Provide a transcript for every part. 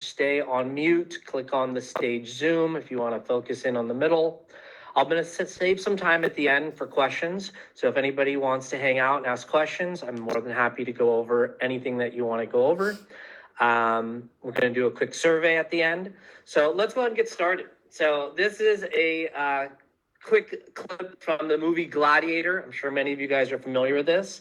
stay on mute, click on the stage Zoom if you want to focus in on the middle. I'm going to save some time at the end for questions. So if anybody wants to hang out and ask questions, I'm more than happy to go over anything that you want to go over. We're going to do a quick survey at the end. So let's go ahead and get started. So this is a quick clip from the movie Gladiator. I'm sure many of you guys are familiar with this.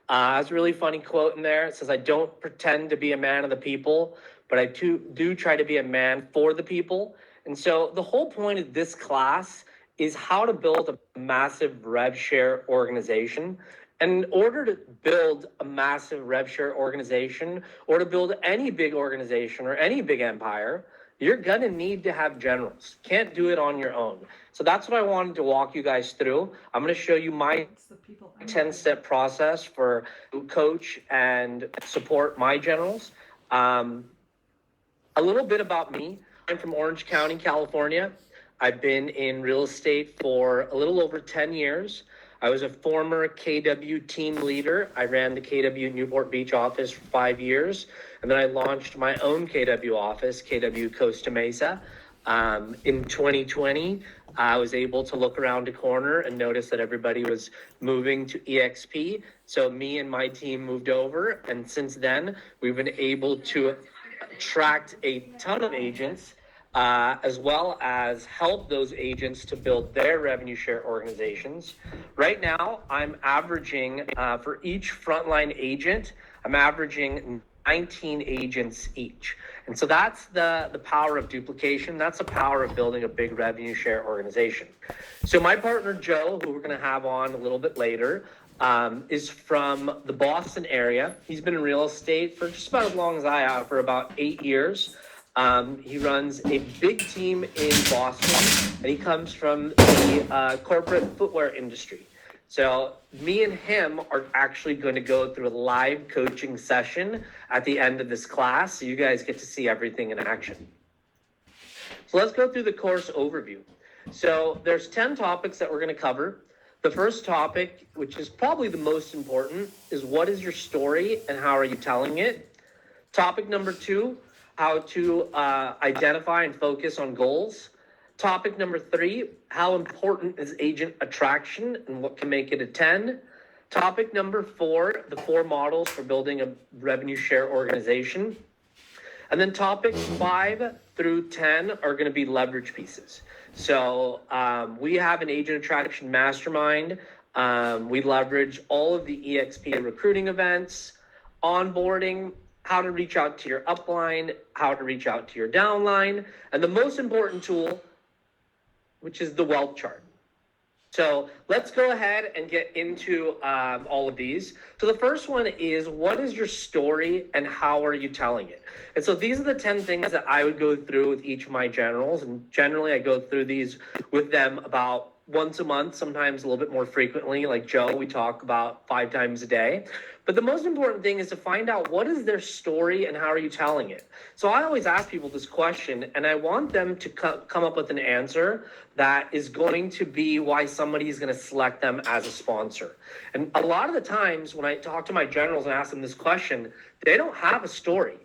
It's a really funny quote in there. It says, "I don't pretend to be a man of the people, but I do try to be a man for the people." And so the whole point of this class is how to build a massive rev share organization. And in order to build a massive rev share organization, or to build any big organization or any big empire, you're going to need to have generals. Can't do it on your own. So that's what I wanted to walk you guys through. I'm going to show you my 10-step process for coach and support my generals. A little bit about me. I'm from Orange County, California. I've been in real estate for a little over 10 years. I was a former KW team leader. I ran the KW Newport Beach office for 5 years. And then I launched my own KW office, KW Costa Mesa. In 2020, I was able to look around a corner and notice that everybody was moving to EXP. So me and my team moved over. And since then, we've been able to attract a ton of agents, as well as help those agents to build their revenue share organizations. Right now, I'm averaging, for each frontline agent, I'm averaging 19 agents each. And so that's the power of duplication. That's the power of building a big revenue share organization. So my partner, Joe, who we're going to have on a little bit later, is from the Boston area. He's been in real estate for just about as long as I have, for about 8 years. He runs a big team in Boston, and he comes from the corporate footwear industry. So me and him are actually going to go through a live coaching session at the end of this class, so you guys get to see everything in action. So let's go through the course overview. So there's 10 topics that we're going to cover. The first topic, which is probably the most important, is what is your story and how are you telling it? Topic number 2, how to identify and focus on goals. Topic number 3, how important is agent attraction and what can make it a 10? Topic number 4, the 4 models for building a revenue share organization. And then topics 5 through 10 are going to be leverage pieces. So we have an agent attraction mastermind. We leverage all of the EXP recruiting events, onboarding, how to reach out to your upline, how to reach out to your downline, and the most important tool, which is the wealth chart. So let's go ahead and get into all of these. So the first one is, what is your story and how are you telling it? And so these are the 10 things that I would go through with each of my generals. And generally I go through these with them about once a month, sometimes a little bit more frequently. Like Joe, we talk about 5 times a day. But the most important thing is to find out what is their story and how are you telling it. So I always ask people this question, and I want them to come up with an answer that is going to be why somebody is going to select them as a sponsor. And a lot of the times when I talk to my generals and ask them this question, they don't have a story.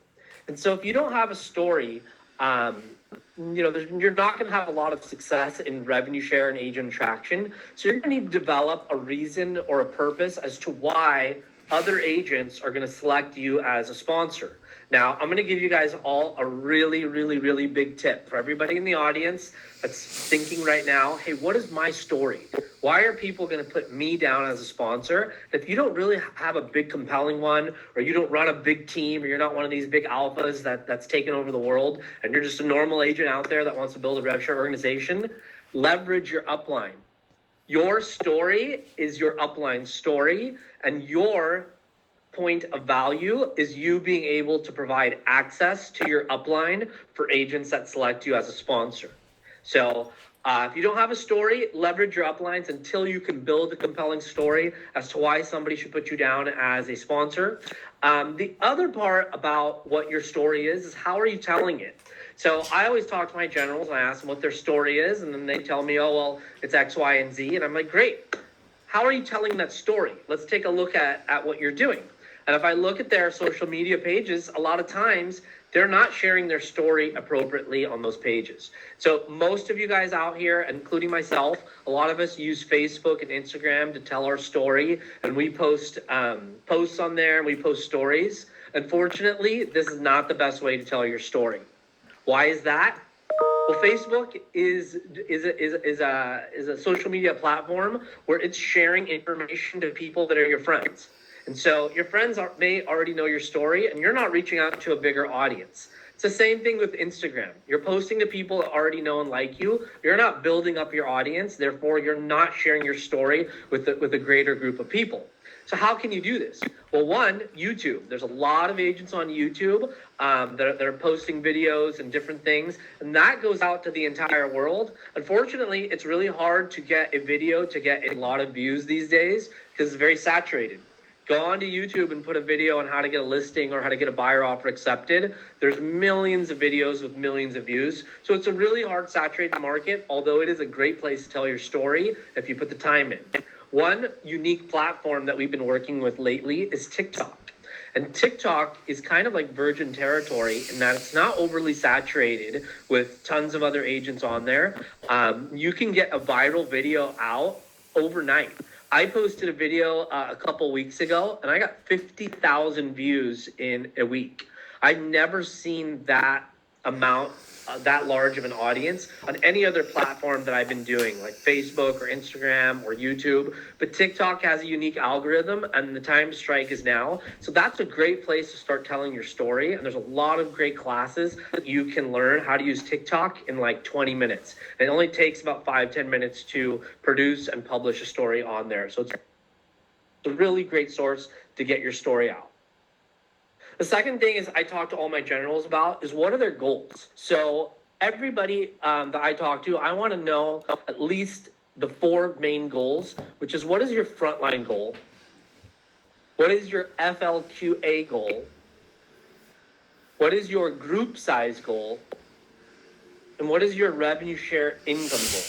And so if you don't have a story, you're not going to have a lot of success in revenue share and agent attraction. So you're going to need to develop a reason or a purpose as to why other agents are going to select you as a sponsor. Now, I'm going to give you guys all a really, really, really big tip for everybody in the audience that's thinking right now, hey, what is my story? Why are people going to put me down as a sponsor? If you don't really have a big compelling one, or you don't run a big team, or you're not one of these big alphas that's taken over the world, and you're just a normal agent out there that wants to build a rev share organization, leverage your upline. Your story is your upline story, and your point of value is you being able to provide access to your upline for agents that select you as a sponsor. So if you don't have a story, leverage your uplines until you can build a compelling story as to why somebody should put you down as a sponsor. The other part about what your story is how are you telling it? So I always talk to my generals and I ask them what their story is, and then they tell me, oh, well, it's X, Y, and Z. And I'm like, great. How are you telling that story? Let's take a look at what you're doing. And if I look at their social media pages, a lot of times they're not sharing their story appropriately on those pages. So most of you guys out here, including myself, a lot of us use Facebook and Instagram to tell our story, and we post posts on there, and we post stories. Unfortunately, this is not the best way to tell your story. Why is that? Well, Facebook is a social media platform where it's sharing information to people that are your friends. And so your friends may already know your story, and you're not reaching out to a bigger audience. It's the same thing with Instagram. You're posting to people that already know and like you. You're not building up your audience. Therefore, you're not sharing your story with a greater group of people. So how can you do this? Well, one, YouTube. There's a lot of agents on YouTube that are posting videos and different things, and that goes out to the entire world. Unfortunately, it's really hard to get a video to get a lot of views these days because it's very saturated. Go onto YouTube and put a video on how to get a listing or how to get a buyer offer accepted. There's millions of videos with millions of views. So it's a really hard, saturated market, although it is a great place to tell your story if you put the time in. One unique platform that we've been working with lately is TikTok. And TikTok is kind of like virgin territory in that it's not overly saturated with tons of other agents on there. You can get a viral video out overnight. I posted a video a couple weeks ago, and I got 50,000 views in a week. I've never seen that amount, that large of an audience on any other platform that I've been doing, like Facebook or Instagram or YouTube. But TikTok has a unique algorithm, and the time to strike is now. So that's a great place to start telling your story. And there's a lot of great classes that you can learn how to use TikTok in like 20 minutes. It only takes about 5-10 minutes to produce and publish a story on there. So it's a really great source to get your story out. The second thing is I talk to all my generals about is what are their goals. So everybody that I talk to, I want to know at least the 4 main goals, which is what is your frontline goal? What is your FLQA goal? What is your group size goal? And what is your revenue share income goal?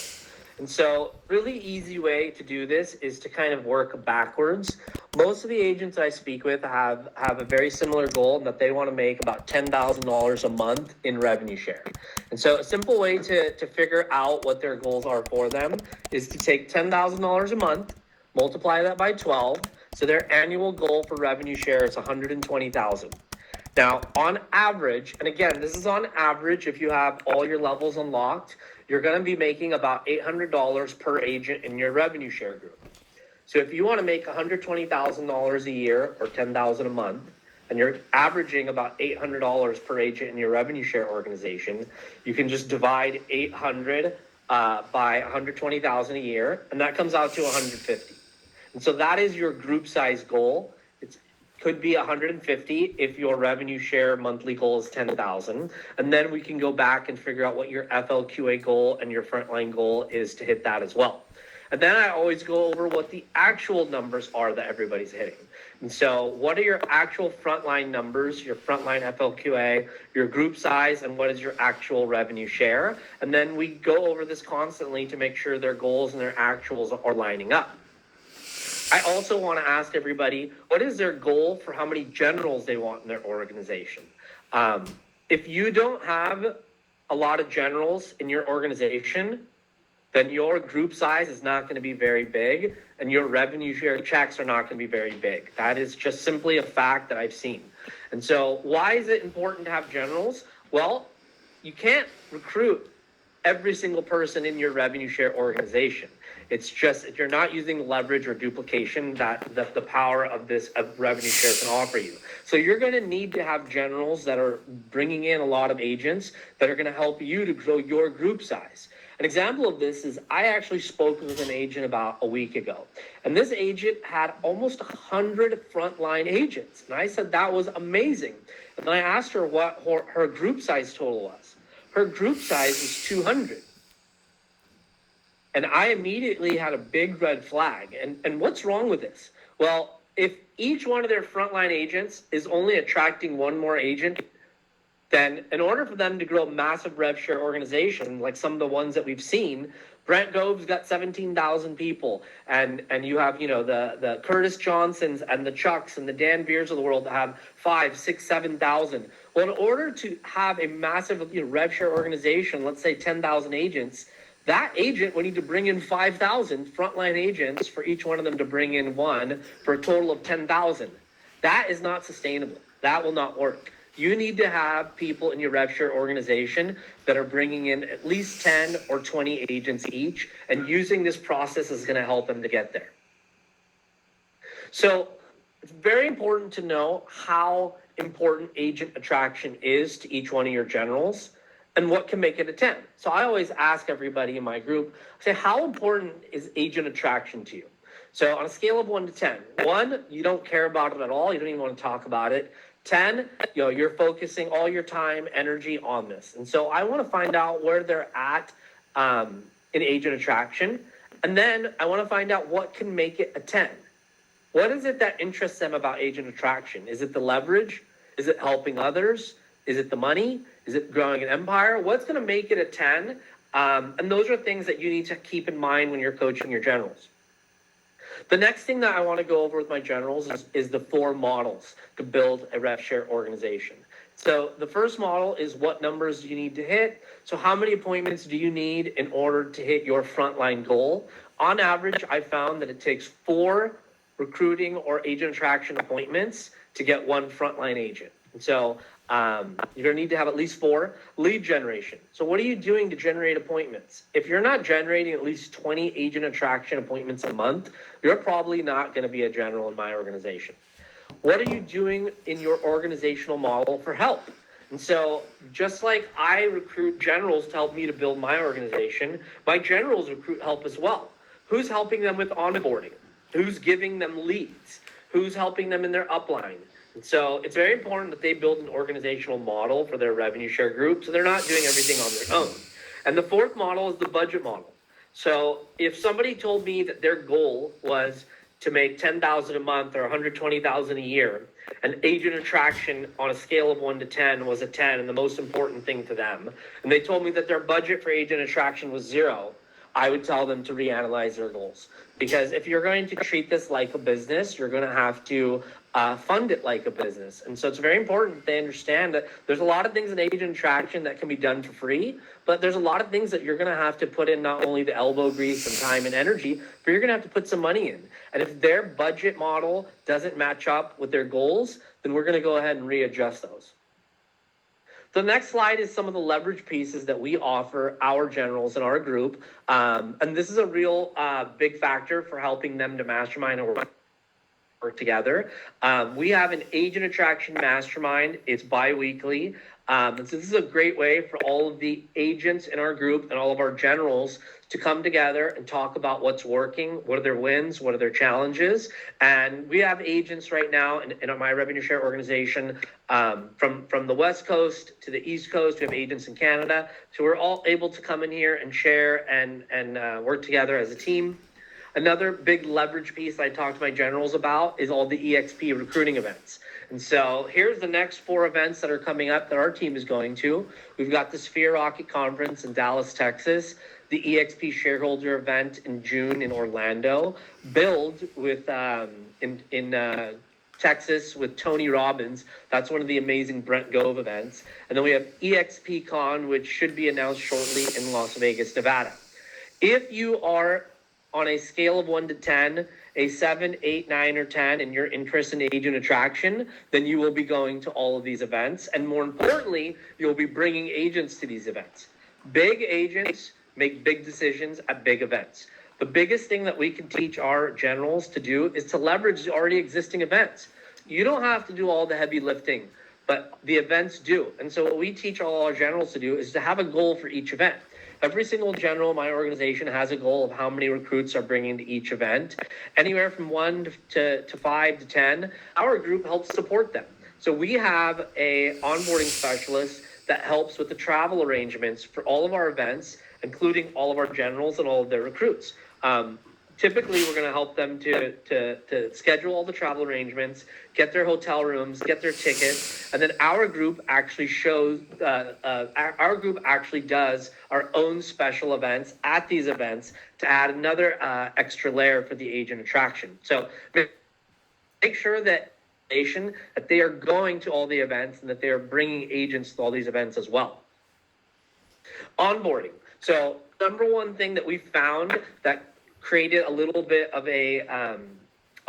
And so really easy way to do this is to kind of work backwards. Most of the agents I speak with have a very similar goal in that they want to make about $10,000 a month in revenue share. And so a simple way to figure out what their goals are for them is to take $10,000 a month, multiply that by 12. So their annual goal for revenue share is $120,000. Now, on average, and again, this is on average, if you have all your levels unlocked, you're going to be making about $800 per agent in your revenue share group. So if you want to make $120,000 a year or $10,000 a month, and you're averaging about $800 per agent in your revenue share organization, you can just divide 800 by 120,000 a year, and that comes out to 150. And so that is your group size goal. Could be 150 if your revenue share monthly goal is 10,000. And then we can go back and figure out what your FLQA goal and your frontline goal is to hit that as well. And then I always go over what the actual numbers are that everybody's hitting. And so what are your actual frontline numbers, your frontline FLQA, your group size, and what is your actual revenue share? And then we go over this constantly to make sure their goals and their actuals are lining up. I also want to ask everybody, what is their goal for how many generals they want in their organization? If you don't have a lot of generals in your organization, then your group size is not going to be very big, and your revenue share checks are not going to be very big. That is just simply a fact that I've seen. And so why is it important to have generals? Well, you can't recruit every single person in your revenue share organization. It's just if you're not using leverage or duplication that the power of this revenue share can offer you. So you're going to need to have generals that are bringing in a lot of agents that are going to help you to grow your group size. An example of this is I actually spoke with an agent about a week ago, and this agent had almost 100 frontline agents. And I said that was amazing. And I asked her what her group size total was. Her group size was 200. And I immediately had a big red flag. And what's wrong with this? Well, if each one of their frontline agents is only attracting one more agent then in order for them to grow a massive rev share organization, like some of the ones that we've seen, Brent Gove's got 17,000 people, and you have, you know, the Curtis Johnsons and the Chucks and the Dan Beers of the world that have 5, 6, 7,000. Well, in order to have a massive, you know, rev share organization, let's say 10,000 agents, that agent would need to bring in 5,000 frontline agents for each one of them to bring in one for a total of 10,000. That is not sustainable. That will not work. You need to have people in your rev share organization that are bringing in at least 10 or 20 agents each, and using this process is going to help them to get there. So it's very important to know how important agent attraction is to each one of your generals and what can make it a 10. So I always ask everybody in my group, I say, how important is agent attraction to you? So on a scale of 1 to 10, 1, you don't care about it at all. You don't even want to talk about it. 10, you know, you're focusing all your time, energy on this. And so I want to find out where they're at in agent attraction. And then I want to find out what can make it a 10. What is it that interests them about agent attraction? Is it the leverage? Is it helping others? Is it the money? Is it growing an empire? What's going to make it a 10? And those are things that you need to keep in mind when you're coaching your generals. The next thing that I want to go over with my generals is the 4 models to build a rev share organization. So the first model is what numbers do you need to hit? So how many appointments do you need in order to hit your frontline goal? On average, I found that it takes 4 recruiting or agent attraction appointments to get 1 frontline agent. And so you're going to need to have at least 4. Lead generation. So what are you doing to generate appointments? If you're not generating at least 20 agent attraction appointments a month, you're probably not going to be a general in my organization. What are you doing in your organizational model for help? And so just like I recruit generals to help me to build my organization, my generals recruit help as well. Who's helping them with onboarding? Who's giving them leads? Who's helping them in their upline? And so it's very important that they build an organizational model for their revenue share group so they're not doing everything on their own. And the 4th model is the budget model. So if somebody told me that their goal was to make 10,000 a month or 120,000 a year, and agent attraction on a scale of 1 to 10 was a 10 and the most important thing to them, and they told me that their budget for agent attraction was 0, I would tell them to reanalyze their goals. Because if you're going to treat this like a business, you're going to have to fund it like a business. And so it's very important that they understand that there's a lot of things in agent attraction that can be done for free, but there's a lot of things that you're going to have to put in not only the elbow grease and time and energy, but you're going to have to put some money in. And if their budget model doesn't match up with their goals, then we're going to go ahead and readjust those. The next slide is some of the leverage pieces that we offer our generals in our group. And this is a real big factor for helping them to mastermind and work together. We have an agent attraction mastermind. It's bi-weekly. And so this is a great way for all of the agents in our group and all of our generals to come together and talk about what's working, what are their wins, what are their challenges. And we have agents right now in my revenue share organization from the West Coast to the East Coast. We have agents in Canada. So we're all able to come in here and share and work together as a team. Another big leverage piece I talked to my generals about is all the EXP recruiting events. And so here's the next 4 events that are coming up that our team is going to. We've got the Sphere Rocket Conference in Dallas, Texas, the EXP shareholder event in June in Orlando, Build with in Texas with Tony Robbins. That's one of the amazing Brent Gove events. And then we have EXP Con, which should be announced shortly in Las Vegas, Nevada. If you are on a scale of 1 to 10, a 7, 8, 9, or 10, and you're interested in agent attraction, then you will be going to all of these events. And more importantly, you'll be bringing agents to these events. Big agents make big decisions at big events. The biggest thing that we can teach our generals to do is to leverage the already existing events. You don't have to do all the heavy lifting, but the events do. And so what we teach all our generals to do is to have a goal for each event. Every single general in my organization has a goal of how many recruits are bringing to each event. Anywhere from 1 to 5 to 10, our group helps support them. So we have a onboarding specialist that helps with the travel arrangements for all of our events, including all of our generals and all of their recruits. Typically, we're going to help them to schedule all the travel arrangements, get their hotel rooms, get their tickets, and then our group actually does our own special events at these events to add another extra layer for the agent attraction. So make sure that they are going to all the events and that they are bringing agents to all these events as well. Onboarding. So number one thing that we found that created a little bit of a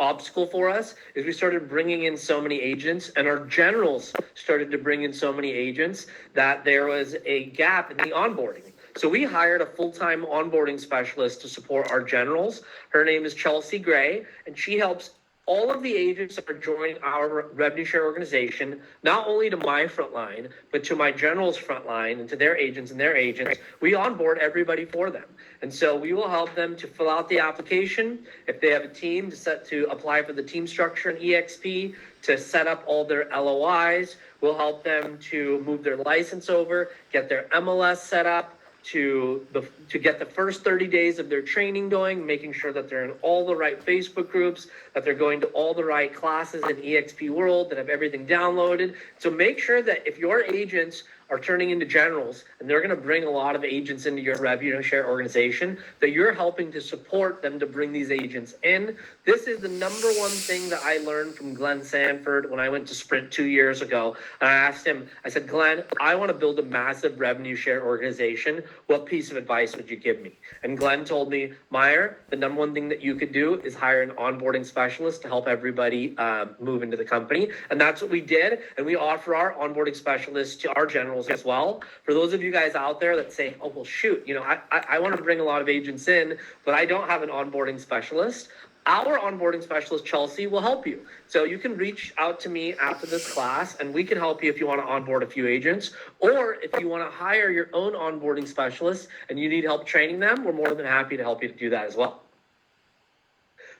obstacle for us is we started bringing in so many agents, and our generals started to bring in so many agents that there was a gap in the onboarding. So we hired a full-time onboarding specialist to support our generals. Her name is Chelsea Gray, and she helps all of the agents that are joining our revenue share organization, not only to my front line, but to my generals' front line and to their agents and their agents. We onboard everybody for them. And so we will help them to fill out the application. If they have a team, to apply for the team structure in EXP, to set up all their LOIs. We'll help them to move their license over, get their MLS set up, to get the first 30 days of their training going, making sure that they're in all the right Facebook groups, that they're going to all the right classes in EXP World, that have everything downloaded. So make sure that if your agents are turning into generals and they're going to bring a lot of agents into your revenue share organization, that you're helping to support them to bring these agents in. This is the number one thing that I learned from Glenn Sanford when I went to Sprint 2 years ago. And I asked him, I said, Glenn, I want to build a massive revenue share organization. What piece of advice would you give me? And Glenn told me, Mayur, the number one thing that you could do is hire an onboarding specialist to help everybody move into the company. And that's what we did. And we offer our onboarding specialists to our generals as well. For those of you guys out there that say, oh, well, shoot, I want to bring a lot of agents in, but I don't have an onboarding specialist. Our onboarding specialist, Chelsea, will help you. So you can reach out to me after this class, and we can help you if you want to onboard a few agents. Or if you want to hire your own onboarding specialist and you need help training them, we're more than happy to help you to do that as well.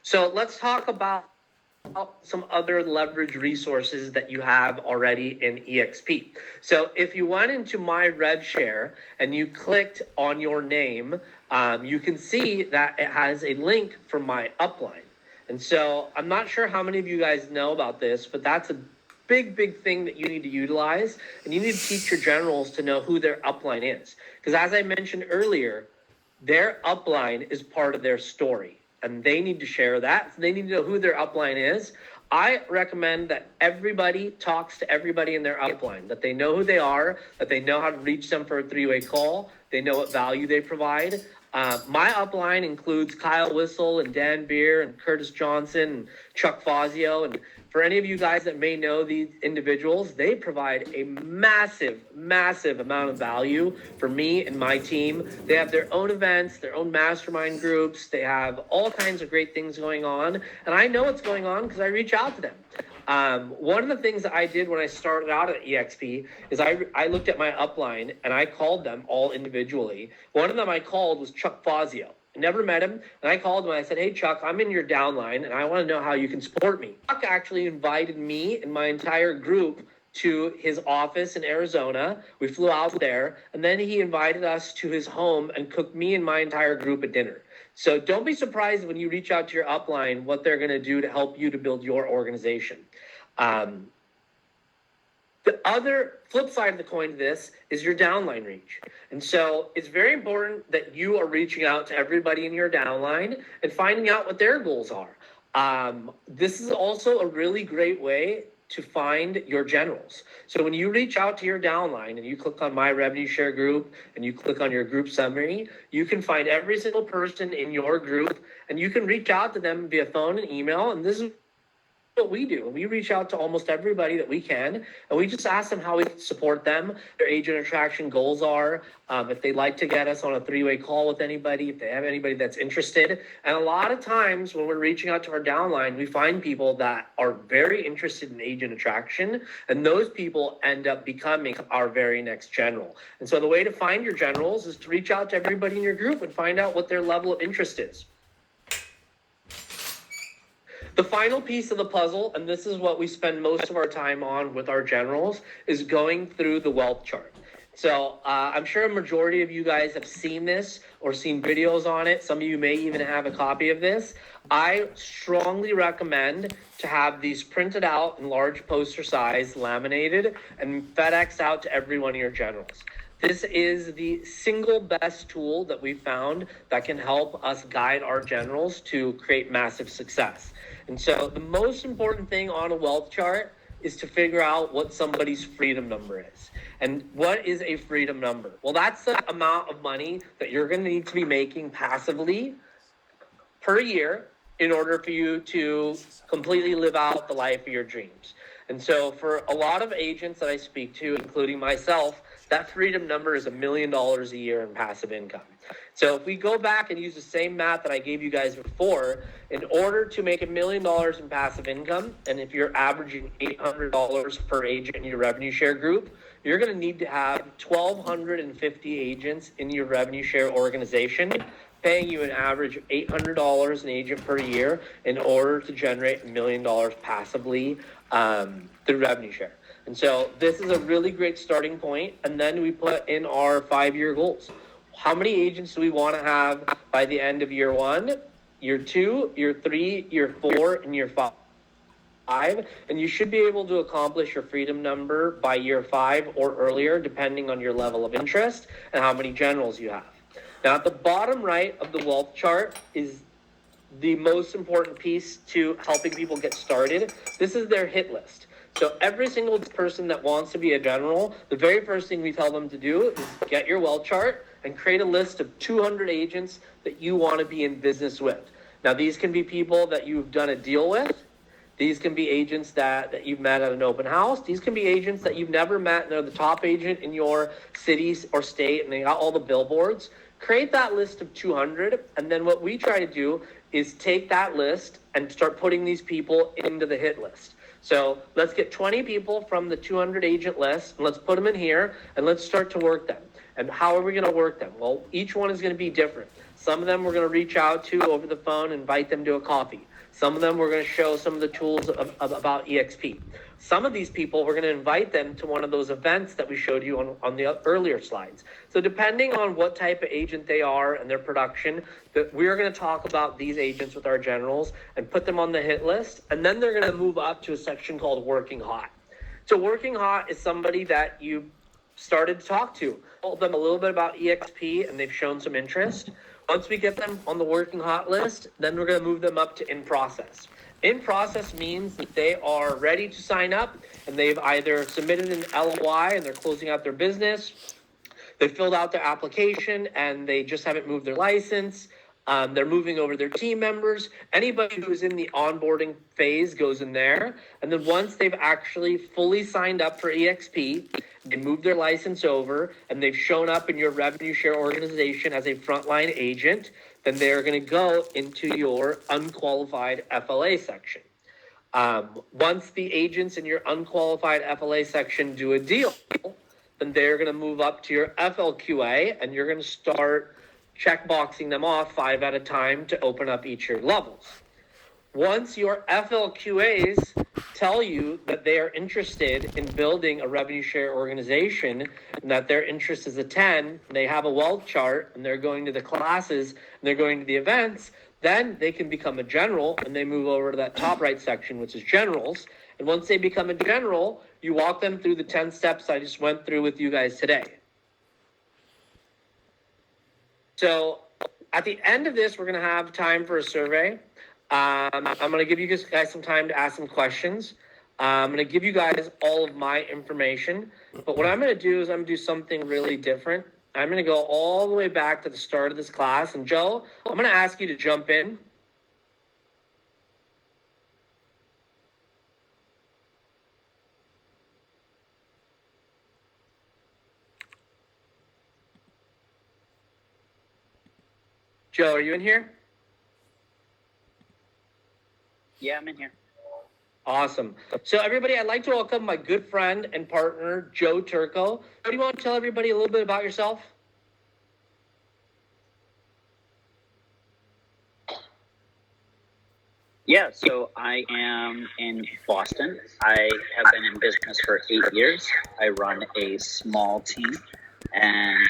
So let's talk about some other leverage resources that you have already in EXP. So if you went into my rev share and you clicked on your name, you can see that it has a link for my upline. And so I'm not sure how many of you guys know about this, but that's a big thing that you need to utilize. And you need to teach your generals to know who their upline is. Because as I mentioned earlier, their upline is part of their story. And they need to share that. They need to know who their upline is. I recommend that everybody talks to everybody in their upline, that they know who they are, that they know how to reach them for a three-way call, they know what value they provide. My upline includes Kyle Whistle and Dan Beer and Curtis Johnson and Chuck Fazio. And for any of you guys that may know these individuals, they provide a massive amount of value for me and my team. They have their own events, their own mastermind groups. They have all kinds of great things going on. And I know what's going on because I reach out to them. One of the things that I did when I started out at EXP is I looked at my upline and I called them all individually. One of them I called was Chuck Fazio. I never met him, and I called him and I said, hey, Chuck, I'm in your downline and I want to know how you can support me. Chuck actually invited me and my entire group to his office in Arizona. We flew out there, and then he invited us to his home and cooked me and my entire group a dinner. So don't be surprised when you reach out to your upline what they're going to do to help you to build your organization. The other flip side of the coin to this is your downline reach. And so it's very important that you are reaching out to everybody in your downline and finding out what their goals are. This is also a really great way to find your generals. So when you reach out to your downline and you click on my revenue share group and you click on your group summary, you can find every single person in your group and you can reach out to them via phone and email. And this is what we do. We reach out to almost everybody that we can, and we just ask them how we can support them, their agent attraction goals are, if they'd like to get us on a three-way call with anybody, if they have anybody that's interested. And a lot of times when we're reaching out to our downline, we find people that are very interested in agent attraction, and those people end up becoming our very next general. And so the way to find your generals is to reach out to everybody in your group and find out what their level of interest is. The final piece of the puzzle, and this is what we spend most of our time on with our generals, is going through the wealth chart. So I'm sure a majority of you guys have seen this or seen videos on it. Some of you may even have a copy of this. I strongly recommend to have these printed out in large poster size, laminated, and FedEx out to every one of your generals. This is the single best tool that we found that can help us guide our generals to create massive success. And so the most important thing on a wealth chart is to figure out what somebody's freedom number is. And what is a freedom number? Well, that's the amount of money that you're going to need to be making passively per year in order for you to completely live out the life of your dreams. And so for a lot of agents that I speak to, including myself, that freedom number is $1 million a year in passive income. So if we go back and use the same math that I gave you guys before, in order to make $1 million in passive income, and if you're averaging $800 per agent in your revenue share group, you're going to need to have 1,250 agents in your revenue share organization paying you an average of $800 an agent per year in order to generate $1 million passively through revenue share. And so this is a really great starting point. And then we put in our 5-year goals. How many agents do we want to have by the end of year 1, year 2, year 3, year 4, and year 5? And you should be able to accomplish your freedom number by year 5 or earlier, depending on your level of interest and how many generals you have. Now, at the bottom right of the wealth chart is the most important piece to helping people get started. This is their hit list. So every single person that wants to be a general, the very first thing we tell them to do is get your wealth chart and create a list of 200 agents that you want to be in business with. Now, these can be people that you've done a deal with. These can be agents that you've met at an open house. These can be agents that you've never met, and they're the top agent in your city or state, and they got all the billboards. Create that list of 200, and then what we try to do is take that list and start putting these people into the hit list. So let's get 20 people from the 200 agent list, and let's put them in here, and let's start to work them. And how are we going to work them? Well, each one is going to be different. Some of them we're going to reach out to over the phone, invite them to a coffee. Some of them we're going to show some of the tools about EXP. Some of these people, we're going to invite them to one of those events that we showed you on the earlier slides. So depending on what type of agent they are and their production, that we're going to talk about these agents with our generals and put them on the hit list. And then they're going to move up to a section called Working Hot. So Working Hot is somebody that you started to talk to. Told them a little bit about EXP and they've shown some interest. Once we get them on the Working Hot list, then we're going to move them up to In Process. In Process means that they are ready to sign up and they've either submitted an LOI and they're closing out their business. They filled out their application and they just haven't moved their license. They're moving over their team members. Anybody who's in the onboarding phase goes in there. And then once they've actually fully signed up for EXP, they move their license over, and they've shown up in your revenue share organization as a frontline agent, then they're going to go into your unqualified FLA section. Once the agents in your unqualified FLA section do a deal, then they're going to move up to your FLQA, and you're going to start checkboxing them off 5 at a time to open up each of your levels. Once your FLQAs tell you that they are interested in building a revenue share organization and that their interest is a 10, they have a wealth chart and they're going to the classes and they're going to the events, then they can become a general and they move over to that top right section, which is generals. And once they become a general, you walk them through the 10 steps I just went through with you guys today. So at the end of this, we're going to have time for a survey. I'm going to give you guys some time to ask some questions. I'm going to give you guys all of my information. But what I'm going to do is I'm going to do something really different. I'm going to go all the way back to the start of this class. And Joe, I'm going to ask you to jump in. Joe, are you in here? Yeah, I'm in here. Awesome. So everybody, I'd like to welcome my good friend and partner, Joe Turco. Do you want to tell everybody a little bit about yourself? Yeah, so I am in Boston. I have been in business for 8 years. I run a small team and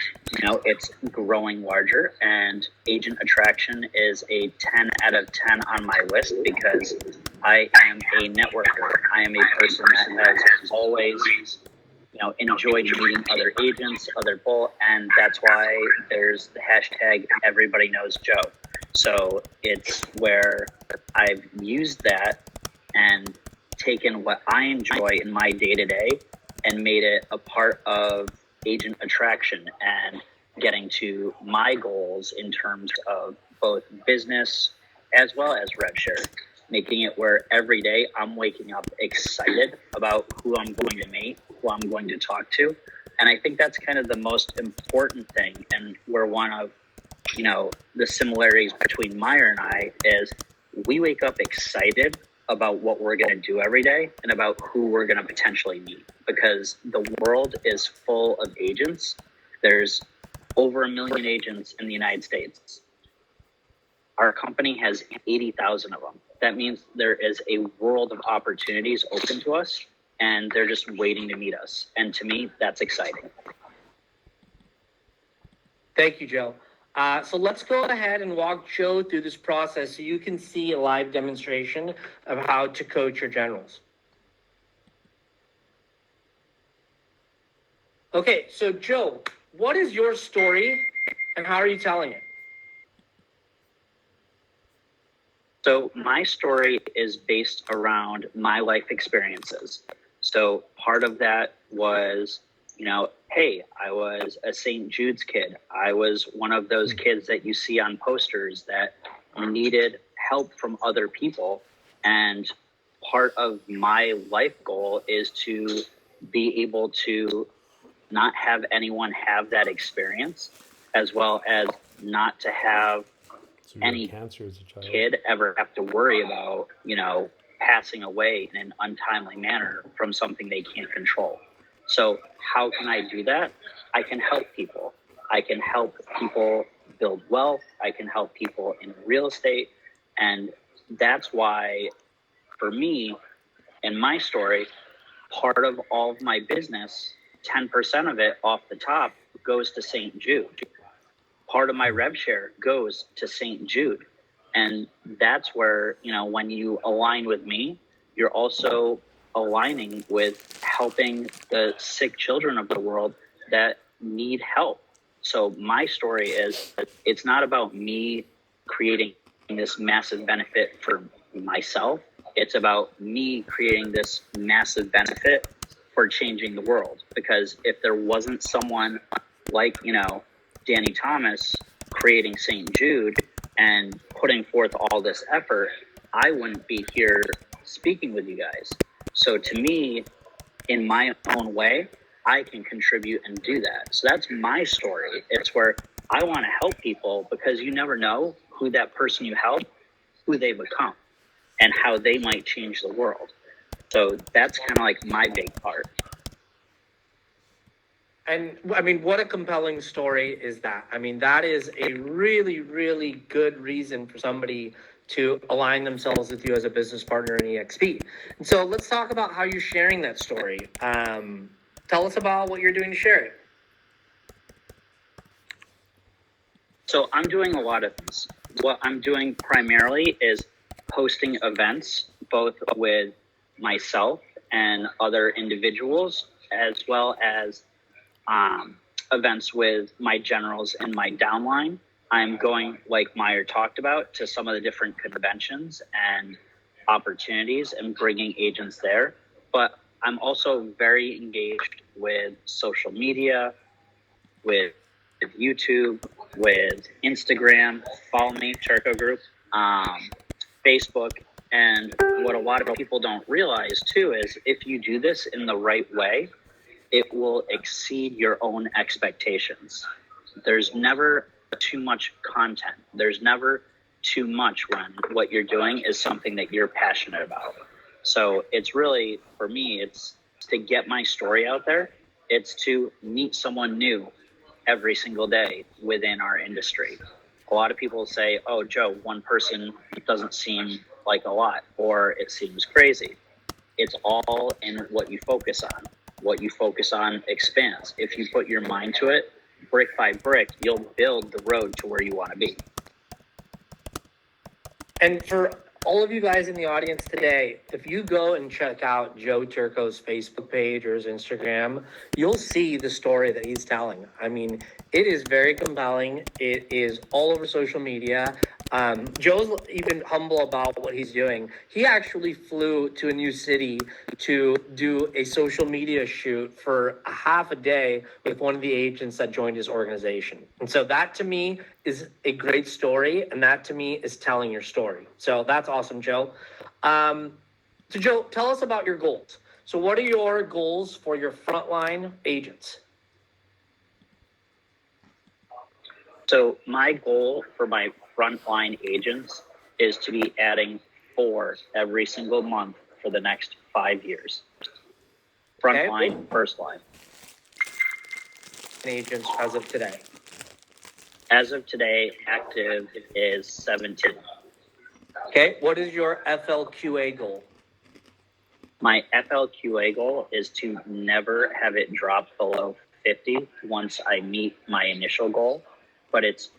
it's growing larger, and agent attraction is a 10 out of 10 on my list because I am a networker. I am a person that has always enjoyed meeting other agents, other people, and that's why there's the hashtag everybody knows Joe. So it's where I've used that and taken what I enjoy in my day-to-day and made it a part of agent attraction and getting to my goals in terms of both business as well as rev share, making it where every day I'm waking up excited about who I'm going to meet, who I'm going to talk to. And I think that's kind of the most important thing, and where one of the similarities between Mayur and I is we wake up excited about what we're going to do every day and about who we're going to potentially meet, because the world is full of agents. There's over 1 million agents in the United States. Our company has 80,000 of them. That means there is a world of opportunities open to us, and they're just waiting to meet us. And to me, that's exciting. Thank you, Joe. So let's go ahead and walk Joe through this process so you can see a live demonstration of how to coach your generals. Okay, so Joe, what is your story and how are you telling it? So my story is based around my life experiences. So part of that was, hey, I was a St. Jude's kid. I was one of those kids that you see on posters that needed help from other people. And part of my life goal is to be able to not have anyone have that experience, as well as not to have any kid ever have to worry about, passing away in an untimely manner from something they can't control. So how can I do that? I can help people. I can help people build wealth. I can help people in real estate. And that's why, for me, in my story, part of all of my business, 10% of it off the top goes to St. Jude. Part of my rev share goes to St. Jude. And that's where, when you align with me, you're also aligning with helping the sick children of the world that need help. So my story is, it's not about me creating this massive benefit for myself. It's about me creating this massive benefit for changing the world. Because if there wasn't someone like, Danny Thomas creating St. Jude and putting forth all this effort, I wouldn't be here speaking with you guys. So to me, in my own way, I can contribute and do that. So that's my story. It's where I want to help people, because you never know who that person you help, who they become, and how they might change the world. So that's kind of like my big part. And I mean, what a compelling story is that? I mean, that is a really, really good reason for somebody to align themselves with you as a business partner in EXP. And so let's talk about how you're sharing that story. Tell us about what you're doing to share it. So I'm doing a lot of things. What I'm doing primarily is hosting events, both with myself and other individuals, as well as events with my generals and my downline. I'm going, like Mayur talked about, to some of the different conventions and opportunities and bringing agents there. But I'm also very engaged with social media, with YouTube, with Instagram. Follow me, Turco Group, Facebook. And what a lot of people don't realize too is, if you do this in the right way, it will exceed your own expectations. There's never too much content. There's never too much when what you're doing is something that you're passionate about. So it's really, for me, it's to get my story out there. It's to meet someone new every single day within our industry. A lot of people say, oh, Joe, one person doesn't seem like a lot, or it seems crazy. It's all in what you focus on. what you focus on expands. If you put your mind to it, brick by brick, you'll build the road to where you want to be. And for all of you guys in the audience today, if you go and check out Joe Turco's Facebook page or his Instagram, you'll see the story that he's telling. I mean, it is very compelling. It is all over social media. Joe's even humble about what he's doing. He actually flew to a new city to do a social media shoot for a half a day with one of the agents that joined his organization. And so that to me is a great story, and that to me is telling your story. So that's awesome, Joe. So Joe, tell us about your goals. So what are your goals for your frontline agents? So my goal for my frontline agents is to be adding 4 every single month for the next 5 years. Frontline, okay. First line. Agents as of today. As of today, active is 17. Okay, what is your FLQA goal? My FLQA goal is to never have it drop below 50 once I meet my initial goal. But it's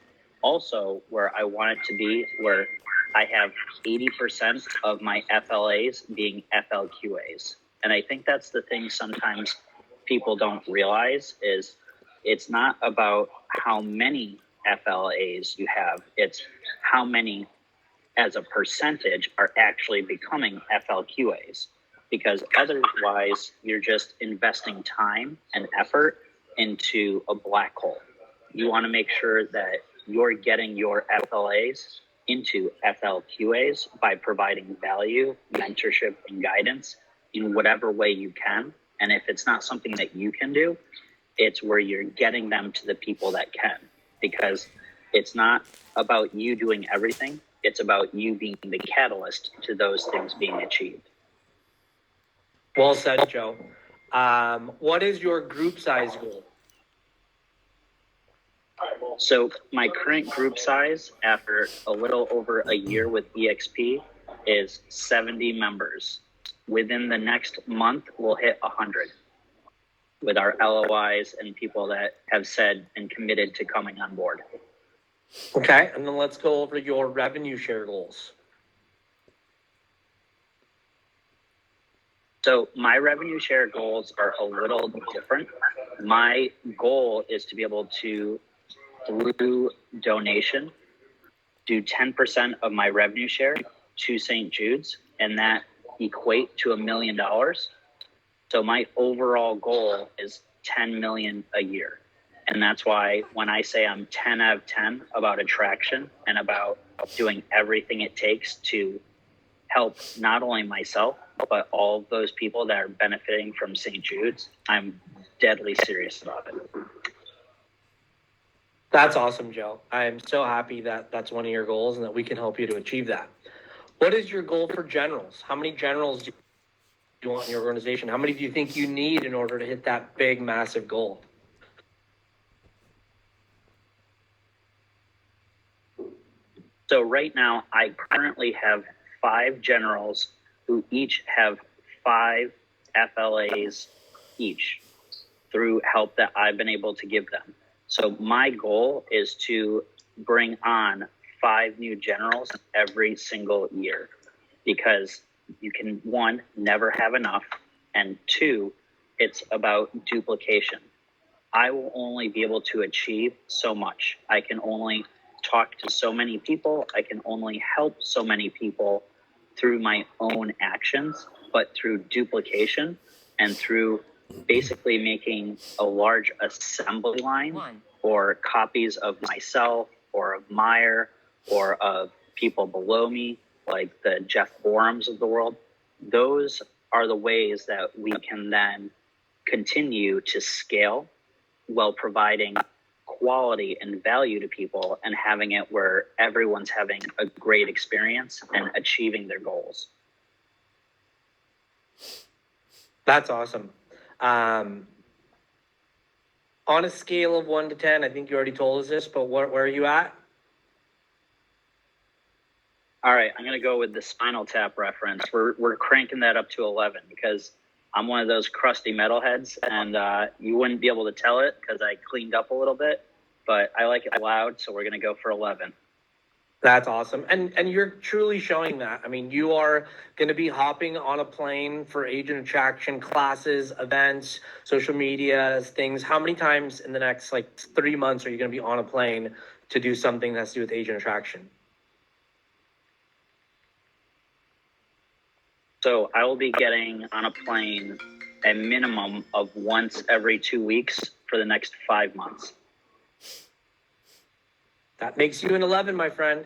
also where I want it to be, where I have 80% of my FLAs being FLQAs. And I think that's the thing sometimes people don't realize is it's not about how many FLAs you have. It's how many as a percentage are actually becoming FLQAs. Because otherwise, you're just investing time and effort into a black hole. You want to make sure that you're getting your FLAs into FLQAs by providing value, mentorship, and guidance in whatever way you can. And if it's not something that you can do, it's where you're getting them to the people that can. Because it's not about you doing everything. It's about you being the catalyst to those things being achieved. Well said, Joe. What is your group size goal? So my current group size after a little over a year with EXP is 70 members. Within the next month, we'll hit 100 with our LOIs and people that have said and committed to coming on board. Okay, and then let's go over your revenue share goals. So my revenue share goals are a little different. My goal is to be able to, through donation, do 10% of my revenue share to St. Jude's, and that equate to $1 million. So my overall goal is 10 million a year. And that's why when I say I'm 10 out of 10 about attraction and about doing everything it takes to help not only myself, but all of those people that are benefiting from St. Jude's, I'm deadly serious about it. That's awesome, Joe. I'm so happy that that's one of your goals and that we can help you to achieve that. What is your goal for generals? How many generals do you want in your organization? How many do you think you need in order to hit that big, massive goal? So right now, I currently have 5 generals who each have 5 FLAs each through help that I've been able to give them. So my goal is to bring on 5 new generals every single year, because you can, 1, never have enough, and 2, it's about duplication. I will only be able to achieve so much. I can only talk to so many people. I can only help so many people through my own actions, but through duplication and through basically making a large assembly line or copies of myself or of Mayur or of people below me, like the Jeff Borums of the world. Those are the ways that we can then continue to scale while providing quality and value to people and having it where everyone's having a great experience and achieving their goals. That's awesome. On a scale of 1 to 10, I think you already told us this, but where are you at? All right, I'm going to go with the Spinal Tap reference. We're cranking that up to 11 because I'm one of those crusty metalheads, and you wouldn't be able to tell it because I cleaned up a little bit, but I like it loud, so we're going to go for 11. That's awesome. And you're truly showing that. I mean, you are going to be hopping on a plane for agent attraction classes, events, social media, things. How many times in the next like 3 months are you going to be on a plane to do something that's to do with agent attraction? So I will be getting on a plane a minimum of once every 2 weeks for the next 5 months. That makes you an 11, my friend.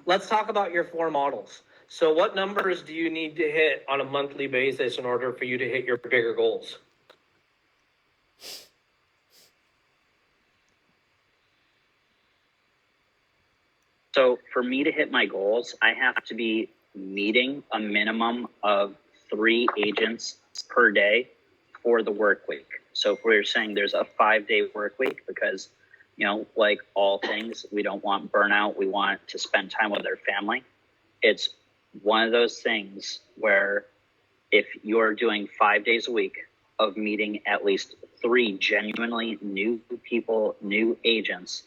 Let's talk about your 4 models. So what numbers do you need to hit on a monthly basis in order for you to hit your bigger goals? So for me to hit my goals, I have to be meeting a minimum of 3 agents per day for the work week. So if we're saying there's a 5-day work week, because, like all things, we don't want burnout. We want to spend time with our family. It's one of those things where if you're doing 5 days a week of meeting at least 3 genuinely new people, new agents,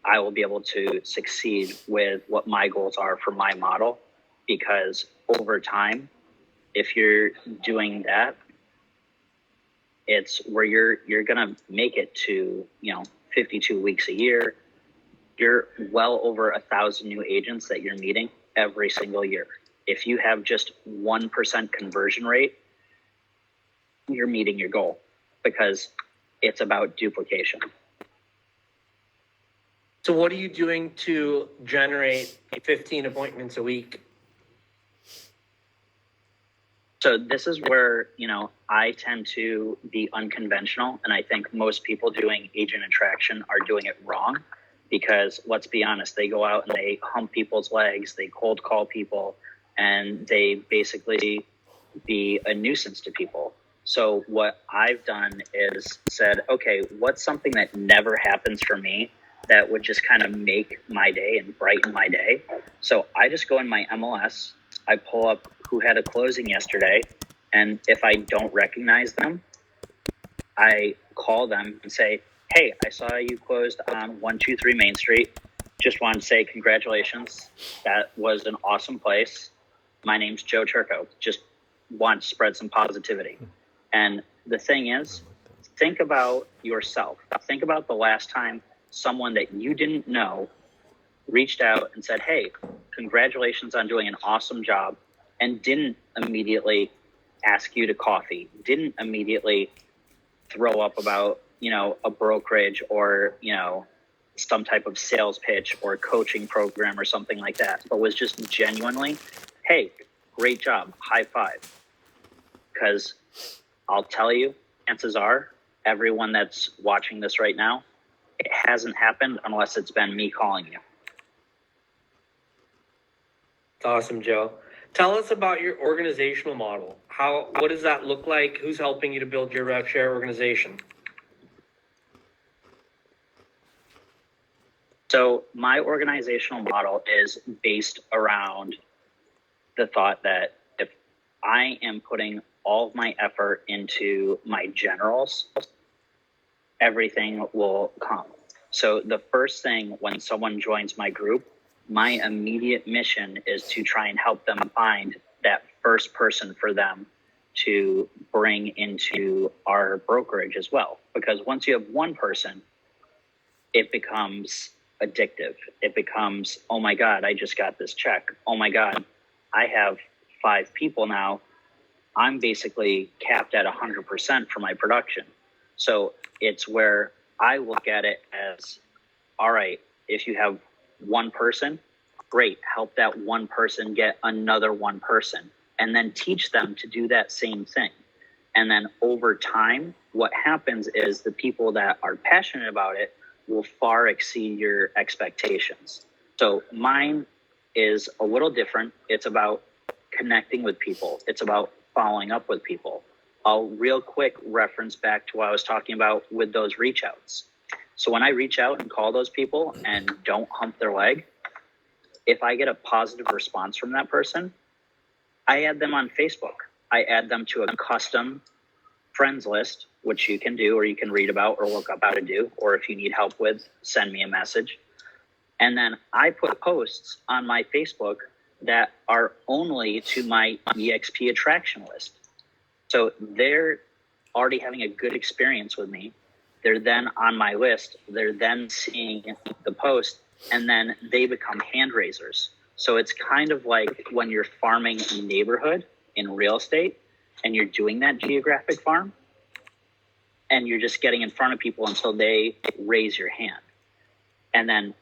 I will be able to succeed with what my goals are for my model, because over time, if you're doing that, it's where you're going to make it to, 52 weeks a year. You're well over 1,000 new agents that you're meeting every single year. If you have just 1% conversion rate, you're meeting your goal, because it's about duplication. So what are you doing to generate 15 appointments a week? So this is where, I tend to be unconventional. And I think most people doing agent attraction are doing it wrong, because let's be honest, they go out and they hump people's legs, they cold call people, and they basically be a nuisance to people. So what I've done is said, okay, what's something that never happens for me that would just kind of make my day and brighten my day? So I just go in my MLS, I pull up who had a closing yesterday, and if I don't recognize them, I call them and say, hey, I saw you closed on 123 Main Street. Just wanted to say congratulations. That was an awesome place. My name's Joe Turco. Just want to spread some positivity. And the thing is, think about yourself. Think about the last time someone that you didn't know reached out and said, hey, congratulations on doing an awesome job, and didn't immediately ask you to coffee, didn't immediately throw up about, a brokerage or, some type of sales pitch or coaching program or something like that, but was just genuinely, hey, great job, high five. Because I'll tell you, chances are, everyone that's watching this right now, it hasn't happened unless it's been me calling you. Awesome, Joe. Tell us about your organizational model. What does that look like? Who's helping you to build your rev share organization? So my organizational model is based around the thought that if I am putting all of my effort into my generals, everything will come. So the first thing when someone joins my group, my immediate mission is to try and help them find that first person for them to bring into our brokerage as well. Because once you have one person, it becomes addictive. It becomes, oh my God, I just got this check. Oh my God, I have 5 people now. I'm basically capped at 100% for my production. So it's where I look at it as, all right, if you have one person, great, help that one person get another one person, and then teach them to do that same thing. And then over time, what happens is the people that are passionate about it will far exceed your expectations. So mine is a little different. It's about connecting with people. It's about following up with people. I'll real quick reference back to what I was talking about with those reach outs. So when I reach out and call those people and don't hump their leg, if I get a positive response from that person, I add them on Facebook. I add them to a custom friends list, which you can do, or you can read about or look up how to do, or if you need help with, send me a message. And then I put posts on my Facebook that are only to my EXP attraction list. So they're already having a good experience with me. They're then on my list. They're then seeing the post, and then they become hand raisers. So it's kind of like when you're farming a neighborhood in real estate and you're doing that geographic farm, and you're just getting in front of people until they raise your hand. And then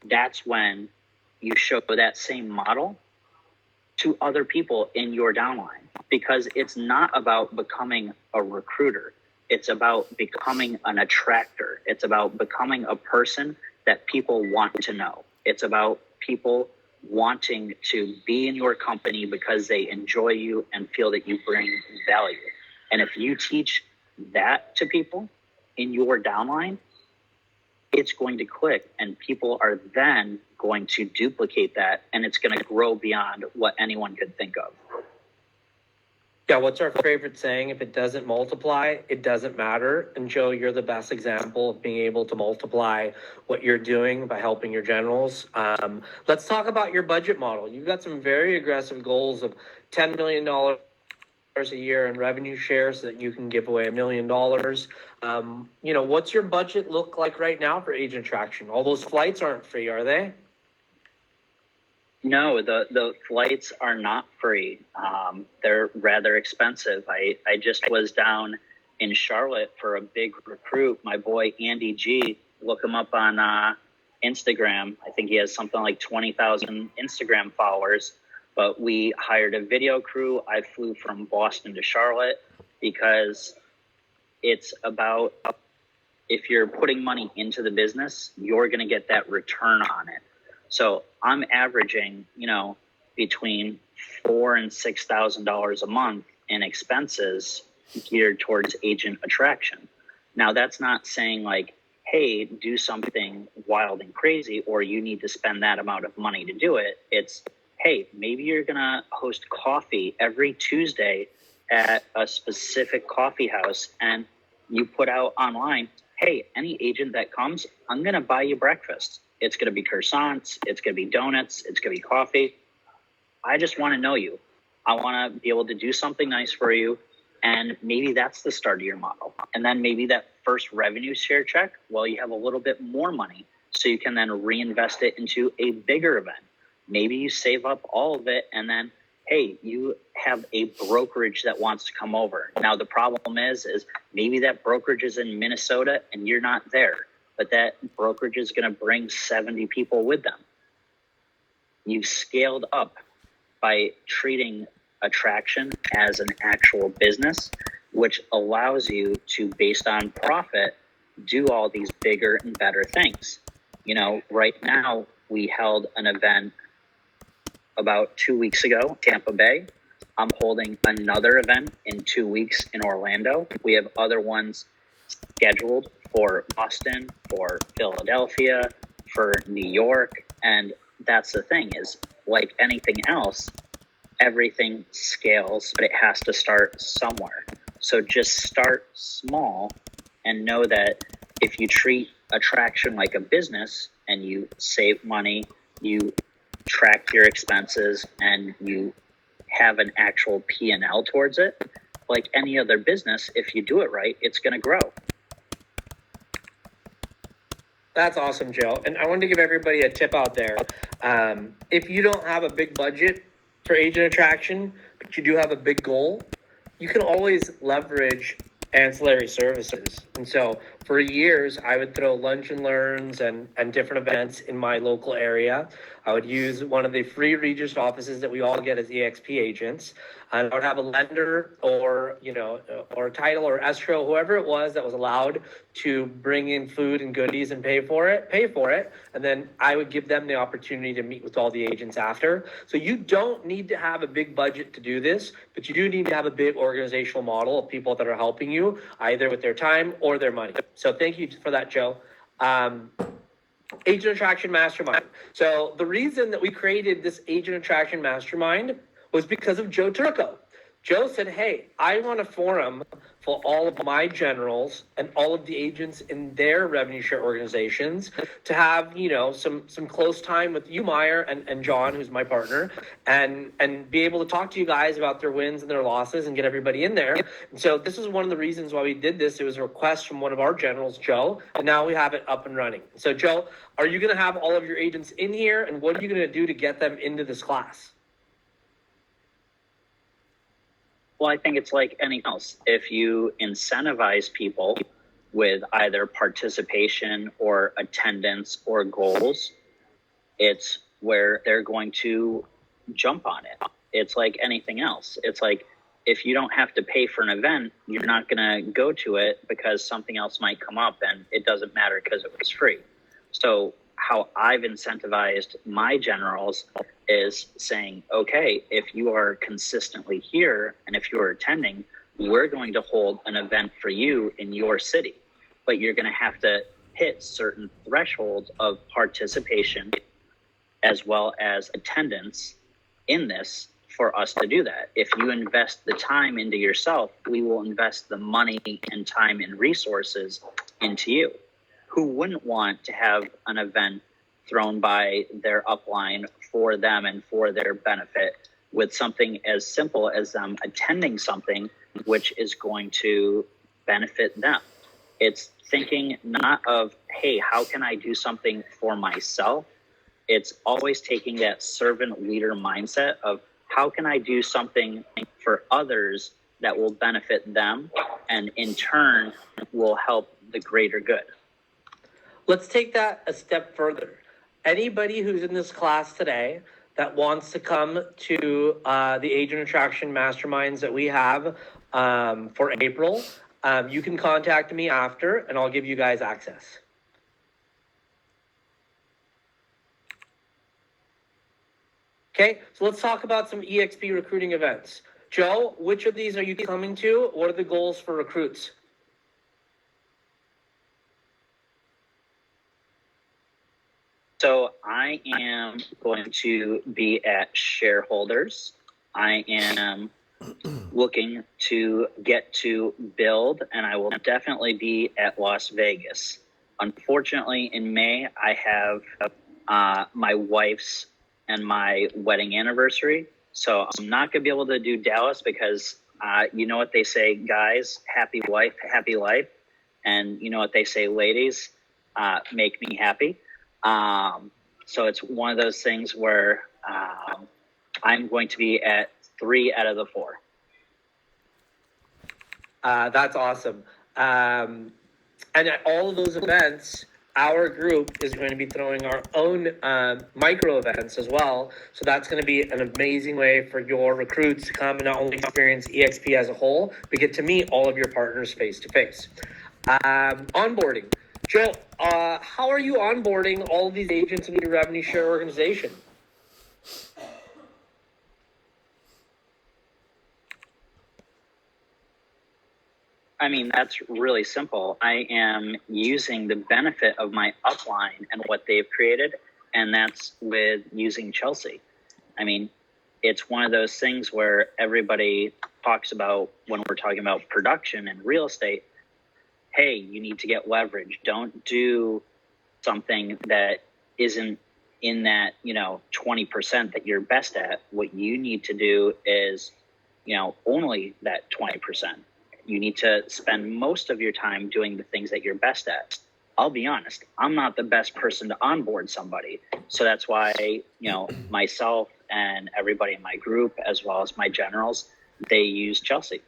that's when you show that same model to other people in your downline, because it's not about becoming a recruiter. It's about becoming an attractor. It's about becoming a person that people want to know. It's about people wanting to be in your company because they enjoy you and feel that you bring value. And if you teach that to people in your downline, it's going to click, and people are then going to duplicate that, and it's going to grow beyond what anyone could think of. Yeah, what's our favorite saying? If it doesn't multiply, it doesn't matter. And Joe, you're the best example of being able to multiply what you're doing by helping your generals. Let's talk about your budget model. You've got some very aggressive goals of $10 million a year in revenue share so that you can give away $1 million. What's your budget look like right now for agent attraction? All those flights aren't free, are they? No, the flights are not free. They're rather expensive. I just was down in Charlotte for a big recruit. My boy, Andy G, look him up on Instagram. I think he has something like 20,000 Instagram followers. But we hired a video crew. I flew from Boston to Charlotte because it's about, if you're putting money into the business, you're going to get that return on it. So I'm averaging, between $4,000 and $6,000 a month in expenses geared towards agent attraction. Now, that's not saying like, hey, do something wild and crazy, or you need to spend that amount of money to do it. It's, hey, maybe you're going to host coffee every Tuesday at a specific coffee house, and you put out online, hey, any agent that comes, I'm going to buy you breakfast. It's going to be croissants. It's going to be donuts. It's going to be coffee. I just want to know you. I want to be able to do something nice for you. And maybe that's the start of your model. And then maybe that first revenue share check, well, you have a little bit more money, so you can then reinvest it into a bigger event. Maybe you save up all of it, and then, hey, you have a brokerage that wants to come over. Now, the problem is maybe that brokerage is in Minnesota and you're not there, but that brokerage is going to bring 70 people with them. You've scaled up by treating attraction as an actual business, which allows you to, based on profit, do all these bigger and better things. Right now we held an event about 2 weeks ago, Tampa Bay. I'm holding another event in 2 weeks in Orlando. We have other ones scheduled for Boston, for Philadelphia, for New York. And that's the thing, is like anything else, everything scales, but it has to start somewhere. So just start small and know that if you treat attraction like a business and you save money, you track your expenses, and you have an actual P&L towards it, like any other business, if you do it right, it's going to grow. That's awesome, Joe. And I wanted to give everybody a tip out there. If you don't have a big budget for agent attraction, but you do have a big goal, you can always leverage ancillary services. And so for years, I would throw lunch and learns and different events in my local area. I would use one of the free Regis offices that we all get as EXP agents. And I would have a lender or a title or escrow, whoever it was that was allowed to bring in food and goodies and pay for it. And then I would give them the opportunity to meet with all the agents after. So you don't need to have a big budget to do this, but you do need to have a big organizational model of people that are helping you either with their time or their money. So thank you for that, Joe. Agent Attraction Mastermind. So the reason that we created this Agent Attraction Mastermind was because of Joe Turco. Joe said, hey, I want a forum for all of my generals and all of the agents in their revenue share organizations to have, some close time with you, Mayur, and John, who's my partner, and be able to talk to you guys about their wins and their losses and get everybody in there. And so this is one of the reasons why we did this. It was a request from one of our generals, Joe, and now we have it up and running. So Joe, are you going to have all of your agents in here, and what are you going to do to get them into this class? Well, I think it's like anything else. If you incentivize people with either participation or attendance or goals, it's where they're going to jump on it. It's like anything else. It's like if you don't have to pay for an event, you're not going to go to it because something else might come up and it doesn't matter because it was free. So how I've incentivized my generals is saying, okay, if you are consistently here and if you're attending, we're going to hold an event for you in your city, but you're going to have to hit certain thresholds of participation as well as attendance in this for us to do that. If you invest the time into yourself, we will invest the money and time and resources into you. Who wouldn't want to have an event thrown by their upline for them and for their benefit with something as simple as them attending something which is going to benefit them? It's thinking not of, hey, how can I do something for myself? It's always taking that servant leader mindset of how can I do something for others that will benefit them and in turn will help the greater good. Let's take that a step further. Anybody who's in this class today that wants to come to the Agent Attraction Masterminds that we have for April, you can contact me after and I'll give you guys access. Okay, so let's talk about some EXP recruiting events. Joe, which of these are you coming to? What are the goals for recruits? So I am going to be at shareholders. I am looking to get to build, and I will definitely be at Las Vegas. Unfortunately, in May, I have my wife's and my wedding anniversary. So I'm not going to be able to do Dallas because you know what they say, guys, happy wife, happy life. And you know what they say, ladies, make me happy. So it's one of those things where I'm going to be at 3 out of the 4. That's awesome. And at all of those events, our group is going to be throwing our own micro events as well. So that's going to be an amazing way for your recruits to come and not only experience EXP as a whole, but get to meet all of your partners face to face. Onboarding. Joe, how are you onboarding all of these agents into your revenue share organization? I mean, that's really simple. I am using the benefit of my upline and what they've created, and that's with using Chelsea. I mean, it's one of those things where everybody talks about when we're talking about production and real estate. Hey, you need to get leverage. Don't do something that isn't in that, 20% that you're best at. What you need to do is, only that 20%. You need to spend most of your time doing the things that you're best at. I'll be honest, I'm not the best person to onboard somebody. So that's why, myself and everybody in my group, as well as my generals, they use Chelsea.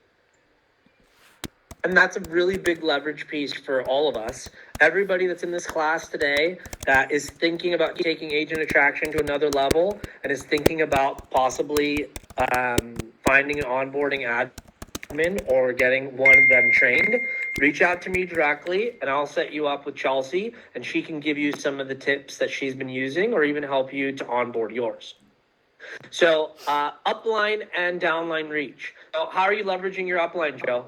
And that's a really big leverage piece for all of us. Everybody that's in this class today that is thinking about taking agent attraction to another level and is thinking about possibly finding an onboarding admin or getting one of them trained, reach out to me directly and I'll set you up with Chelsea and she can give you some of the tips that she's been using or even help you to onboard yours. So upline and downline reach. So how are you leveraging your upline, Joe?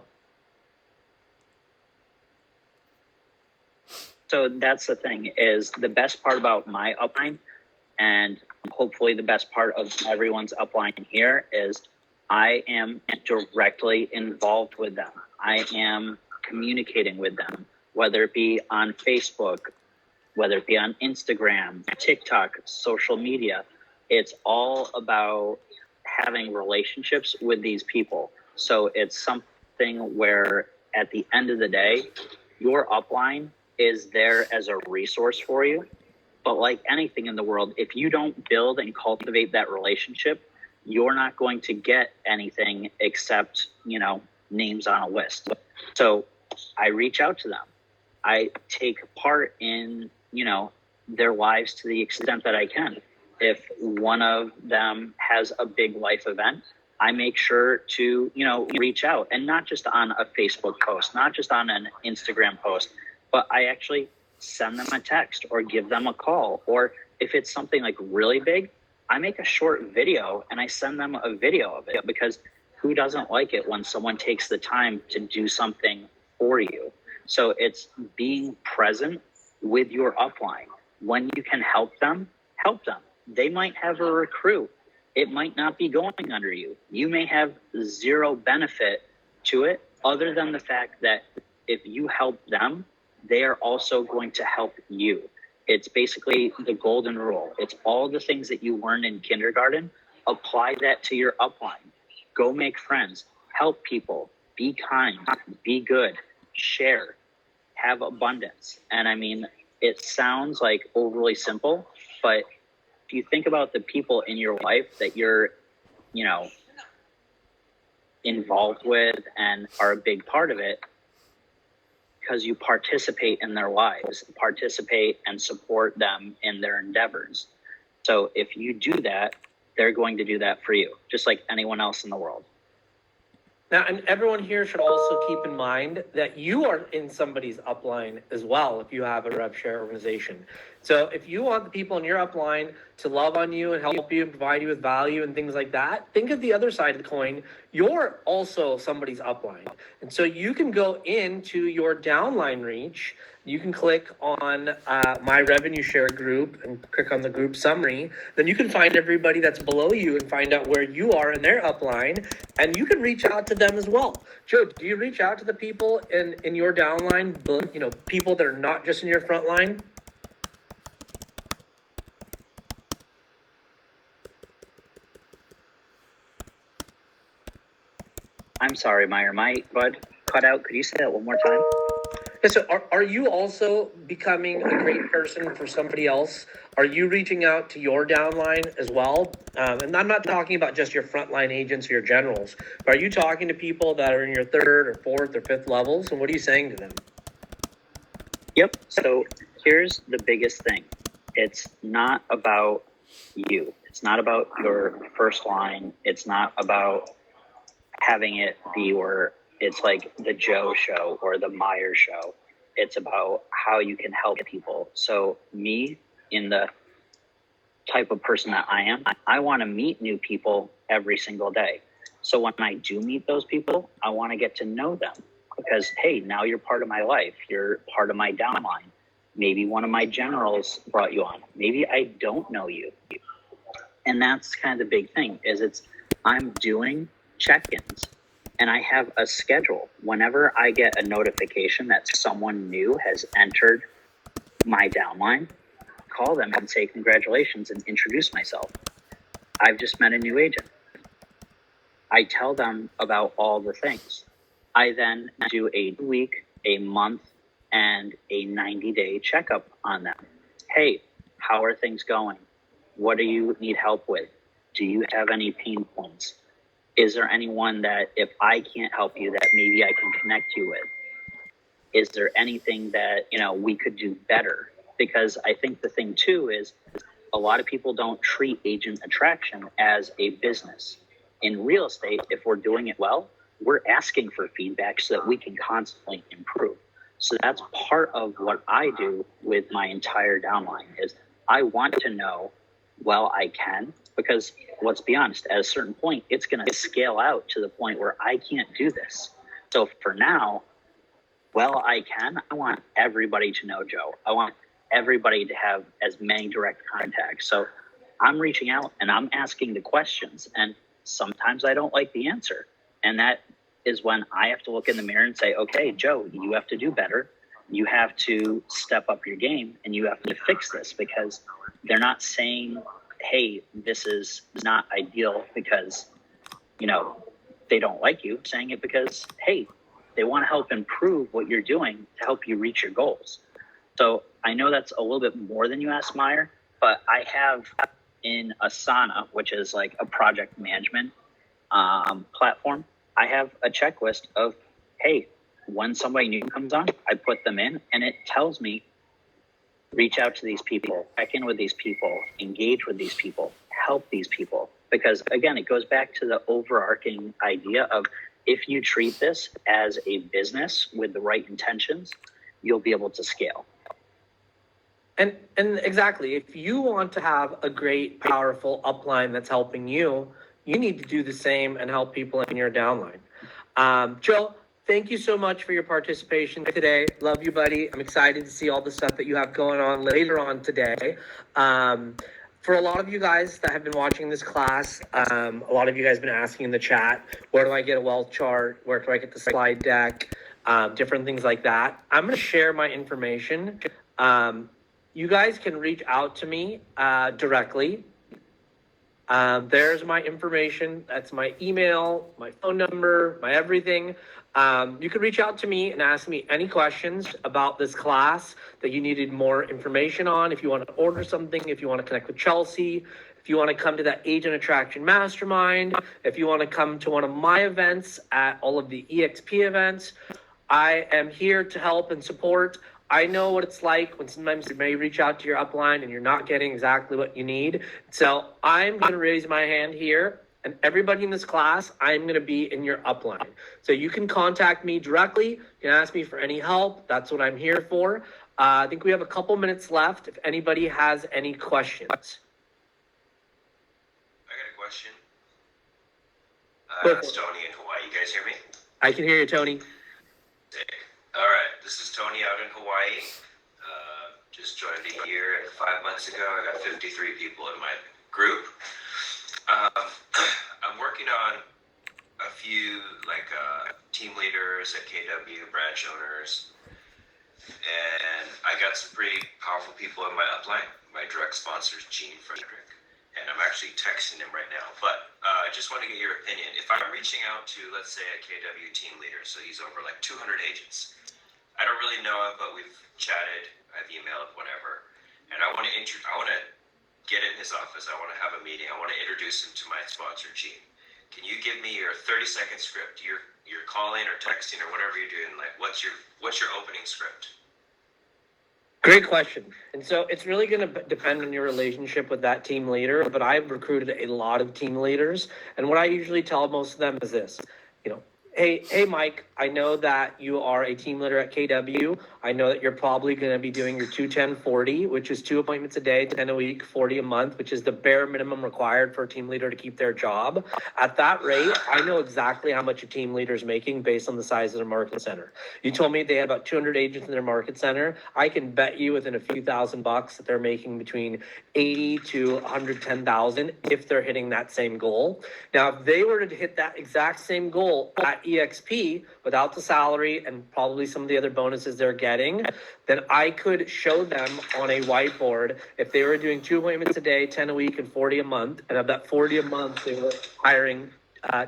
So that's the thing, is the best part about my upline, and hopefully the best part of everyone's upline here, is I am directly involved with them. I am communicating with them, whether it be on Facebook, whether it be on Instagram, TikTok, social media. It's all about having relationships with these people. So it's something where at the end of the day, your upline is there as a resource for you. But like anything in the world, if you don't build and cultivate that relationship, you're not going to get anything except, names on a list. So I reach out to them. I take part in, their lives to the extent that I can. If one of them has a big life event, I make sure to, reach out, and not just on a Facebook post, not just on an Instagram post, but I actually send them a text or give them a call. Or if it's something like really big, I make a short video and I send them a video of it, because who doesn't like it when someone takes the time to do something for you? So it's being present with your upline. When you can help them, help them. They might have a recruit. It might not be going under you. You may have zero benefit to it, other than the fact that if you help them, they are also going to help you. It's basically the golden rule. It's all the things that you learned in kindergarten. Apply that to your upline. Go make friends, help people, be kind, be good, share, have abundance. And I mean, it sounds like overly simple, but if you think about the people in your life that you're, involved with and are a big part of it, because you participate in their lives, participate and support them in their endeavors. So if you do that, they're going to do that for you, just like anyone else in the world. Now, and everyone here should also keep in mind that you are in somebody's upline as well if you have a rev share organization. So if you want the people in your upline to love on you and help you and provide you with value and things like that, think of the other side of the coin. You're also somebody's upline. And so you can go into your downline reach. You can click on my revenue share group and click on the group summary. Then you can find everybody that's below you and find out where you are in their upline, and you can reach out to them as well. Joe, do you reach out to the people in your downline, people that are not just in your front line? I'm sorry, Mayur, my bud cut out. Could you say that one more time? Yeah, so are you also becoming a great person for somebody else? Are you reaching out to your downline as well? And I'm not talking about just your frontline agents or your generals, but are you talking to people that are in your third or fourth or fifth levels? And what are you saying to them? Yep. So here's the biggest thing. It's not about you. It's not about your first line. It's not about having it be where it's like the Joe show or the Mayur show. It's about how you can help people. So me, in the type of person that I am, I want to meet new people every single day. So when I do meet those people, I want to get to know them, because, hey, now you're part of my life. You're part of my downline. Maybe one of my generals brought you on. Maybe I don't know you. And that's kind of the big thing, is I'm doing check-ins. And I have a schedule. Whenever I get a notification that someone new has entered my downline, call them and say congratulations and introduce myself. I've just met a new agent. I tell them about all the things. I then do a week, a month, and a 90-day checkup on them. Hey, how are things going? What do you need help with? Do you have any pain points? Is there anyone that, if I can't help you, that maybe I can connect you with? Is there anything that, we could do better? Because I think the thing too is a lot of people don't treat agent attraction as a business. In real estate, if we're doing it well, we're asking for feedback so that we can constantly improve. So that's part of what I do with my entire downline, is I want to know, well, I can, because let's be honest, at a certain point, it's going to scale out to the point where I can't do this. So for now, well, I can. I want everybody to know Joe. I want everybody to have as many direct contacts. So I'm reaching out and I'm asking the questions. And sometimes I don't like the answer. And that is when I have to look in the mirror and say, okay, Joe, you have to do better. You have to step up your game and you have to fix this, because they're not saying, hey, this is not ideal because, they don't like you. Saying it because, hey, they want to help improve what you're doing to help you reach your goals. So I know that's a little bit more than you asked, Mayur, but I have in Asana, which is like a project management platform, I have a checklist of, hey, when somebody new comes on, I put them in and it tells me, reach out to these people, check in with these people, engage with these people, help these people. Because again, it goes back to the overarching idea of, if you treat this as a business with the right intentions, you'll be able to scale. And exactly, if you want to have a great, powerful upline that's helping you, you need to do the same and help people in your downline. Joe, thank you so much for your participation today. Love you, buddy. I'm excited to see all the stuff that you have going on later on today. For a lot of you guys that have been watching this class, a lot of you guys have been asking in the chat, where do I get a wealth chart? Where do I get the slide deck? Different things like that. I'm going to share my information. You guys can reach out to me directly. There's my information. That's my email, my phone number, my everything. You can reach out to me and ask me any questions about this class that you needed more information on. If you want to order something, if you want to connect with Chelsea, if you want to come to that Agent Attraction Mastermind, if you want to come to one of my events at all of the EXP events, I am here to help and support. I know what it's like when sometimes you may reach out to your upline and you're not getting exactly what you need. So I'm going to raise my hand here, and everybody in this class, I'm going to be in your upline. So you can contact me directly. You can ask me for any help. That's what I'm here for. I think we have a couple minutes left if anybody has any questions. I got a question. It's Tony in Hawaii. You guys hear me? I can hear you, Tony. All right, this is Tony out in Hawaii. Just joined a year and 5 months ago. I got 53 people in my group. I'm working on a few team leaders at KW, branch owners, and I got some pretty powerful people in my upline. My direct sponsor is Gene Frederick, and I'm actually texting him right now. But I just want to get your opinion. If I'm reaching out to, let's say, a KW team leader, so he's over 200 agents. I don't really know him, but we've chatted, I've emailed, whatever. And I want to get in his office. I want to have a meeting. I want to introduce him to my sponsor, Gene. Can you give me your 30-second script? You're calling or texting or whatever you're doing. What's your opening script? Great question. And so it's really going to depend on your relationship with that team leader, but I've recruited a lot of team leaders. And what I usually tell most of them is this, Hey, Mike, I know that you are a team leader at KW. I know that you're probably going to be doing your 2-10-40, which is 2 appointments a day, 10 a week, 40 a month, which is the bare minimum required for a team leader to keep their job. At that rate, I know exactly how much a team leader is making based on the size of their market center. You told me they had about 200 agents in their market center. I can bet you within a few $1,000 that they're making between 80 to 110,000 if they're hitting that same goal. Now, if they were to hit that exact same goal at EXP without the salary and probably some of the other bonuses they're getting, then I could show them on a whiteboard if they were doing 2 appointments a day, 10 a week, and 40 a month, and of that 40 a month, they were hiring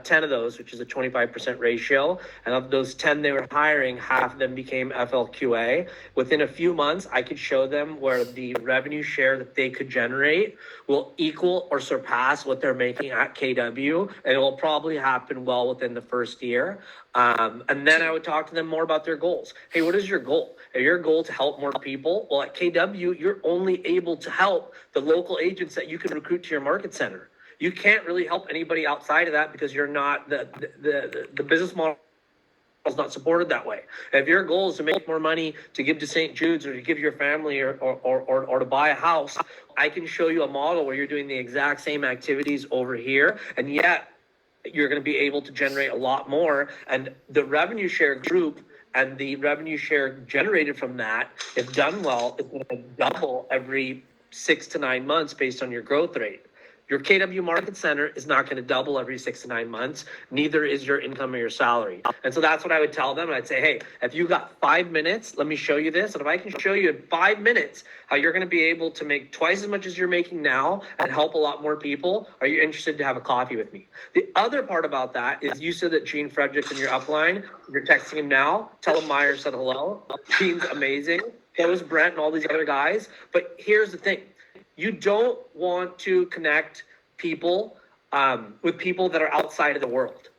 10 of those, which is a 25% ratio. And of those 10 they were hiring, half of them became FLQA. Within a few months, I could show them where the revenue share that they could generate will equal or surpass what they're making at KW. And it will probably happen well within the first year. And then I would talk to them more about their goals. Hey, what is your goal? Is your goal to help more people? Well, at KW, you're only able to help the local agents that you can recruit to your market center. You can't really help anybody outside of that because you're not the business model is not supported that way. If your goal is to make more money to give to St. Jude's or to give your family or to buy a house, I can show you a model where you're doing the exact same activities over here, and yet you're going to be able to generate a lot more. And the revenue share group and the revenue share generated from that, if done well, is going to double every 6 to 9 months based on your growth rate. Your KW Market Center is not going to double every 6 to 9 months. Neither is your income or your salary. And so that's what I would tell them. I'd say, hey, if you got 5 minutes, let me show you this. And if I can show you in 5 minutes how you're going to be able to make twice as much as you're making now and help a lot more people, are you interested to have a coffee with me? The other part about that is you said that Gene Frederick's in your upline. You're texting him now. Tell him Mayur said hello. Gene's amazing. So is Brent and all these other guys. But here's the thing. You don't want to connect people with people that are outside of the world.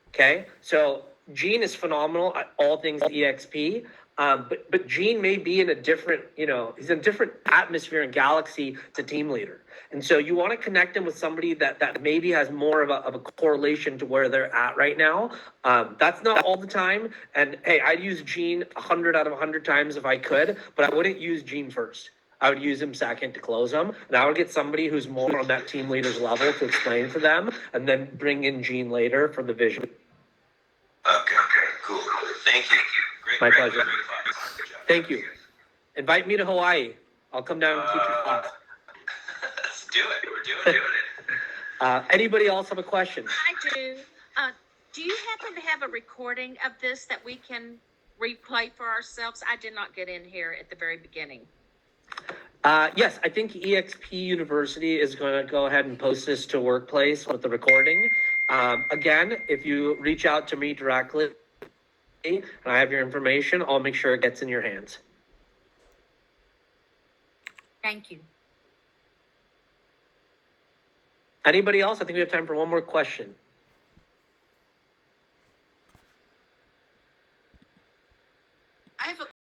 Okay, so Gene is phenomenal at all things EXP, but Gene may be in a different, he's in a different atmosphere and galaxy to team leader. And so you want to connect him with somebody that maybe has more of a correlation to where they're at right now. That's not all the time. And hey, I'd use Gene 100 out of 100 times if I could, but I wouldn't use Gene first. I would use him second to close them. And I would get somebody who's more on that team leader's level to explain to them, and then bring in Gene later for the vision. Okay, cool. Thank you. My Great, pleasure. Good job. Thank you. Invite me to Hawaii. I'll come down and teach you class. Let's do it. We're doing it. Anybody else have a question? I do. Do you happen to have a recording of this that we can replay for ourselves? I did not get in here at the very beginning. Yes, I think EXP University is going to go ahead and post this to Workplace with the recording. Again, if you reach out to me directly and I have your information, I'll make sure it gets in your hands. Thank you. Anybody else? I think we have time for one more question. I have a